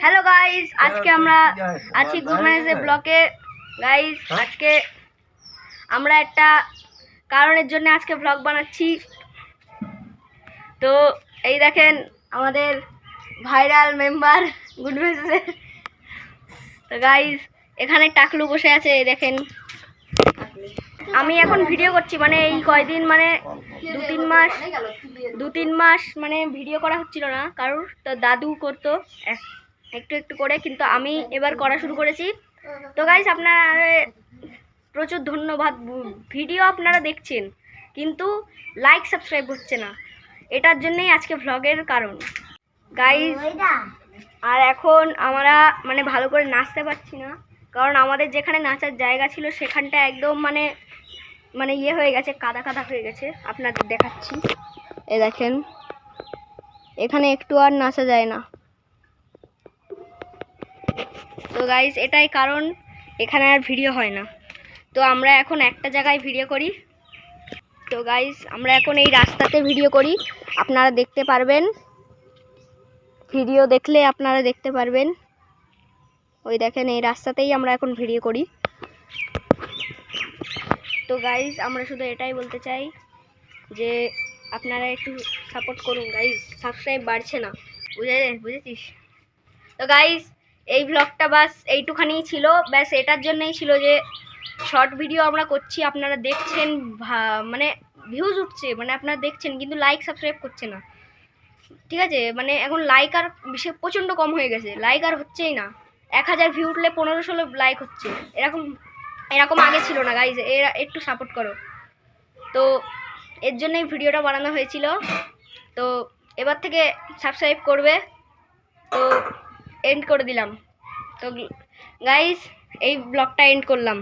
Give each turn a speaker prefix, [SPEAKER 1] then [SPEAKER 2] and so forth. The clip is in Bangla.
[SPEAKER 1] হ্যালো গাইস, আজকে আমরা আছি গুডমাইজের ব্লকে। গাইস, আজকে আমরা একটা কারণের জন্য আজকে ব্লগ বানাচ্ছি। তো এই দেখেন আমাদের ভাইরাল মেম্বার গুডমাইজের। তো গাইস, এখানে টাকলু বসে আছে, এই দেখেন। আমি এখন ভিডিও করছি, মানে এই কয়দিন মানে দু তিন মাস মানে ভিডিও করা হচ্ছিল না কারোর। তো দাদু করতো একটু একটু করে, কিন্তু আমি এবার করা শুরু করেছি। তো গাইস, আপনারা প্রচুর ধন্যবাদ। ভিডিও আপনারা দেখছেন কিন্তু লাইক সাবস্ক্রাইব হচ্ছে না, এটার জন্যই আজকে ভ্লগের কারণ গাইস। আর এখন আমরা মানে ভালো করে নাচতে পারছি না, কারণ আমাদের যেখানে নাচার জায়গা ছিল সেখানটা একদম মানে ইয়ে হয়ে গেছে, কাদা কাদা হয়ে গেছে। আপনাদের দেখাচ্ছি, এই দেখেন, এখানে একটু আর নাচা যায় না। তো গাইস, এটাই কারণ, এখানে আর ভিডিও হয় না। তো আমরা এখন একটা জায়গায় ভিডিও করি। তো গাইস, আমরা এখন এই রাস্তাতে ভিডিও করি, আপনারা দেখতে পারবেন। ভিডিও দেখলে আপনারা দেখতে পারবেন। ওই দেখেন, এই রাস্তাতেই আমরা এখন ভিডিও করি। তো গাইস, আমরা শুধু এটাই বলতে চাই যে আপনারা একটু সাপোর্ট করুন গাইস, সাবস্ক্রাইব বাড়ছে না, বুঝেছিস? তো গাইস, এই ব্লগটা বাস এইটুখানিই ছিল, ব্যাস এটার জন্যই ছিল যে শর্ট ভিডিও আমরা করছি, আপনারা দেখছেন, মানে ভিউজ উঠছে, মানে আপনারা দেখছেন কিন্তু লাইক সাবস্ক্রাইব করছে না, ঠিক আছে? মানে এখন লাইক আর প্রচণ্ড কম হয়ে গেছে, লাইক আর হচ্ছেই না। 1000 ভিউ উঠলে 1500 লাইক হচ্ছে, এরকম আগে ছিল না গাইজ, এরা একটু সাপোর্ট করো। তো এর জন্যই ভিডিওটা বানানো হয়েছিল। তো এবার থেকে সাবস্ক্রাইব করবে। তো এন্ড করে দিলাম। তো গাইজ, এই ব্লগটা এন্ড করলাম।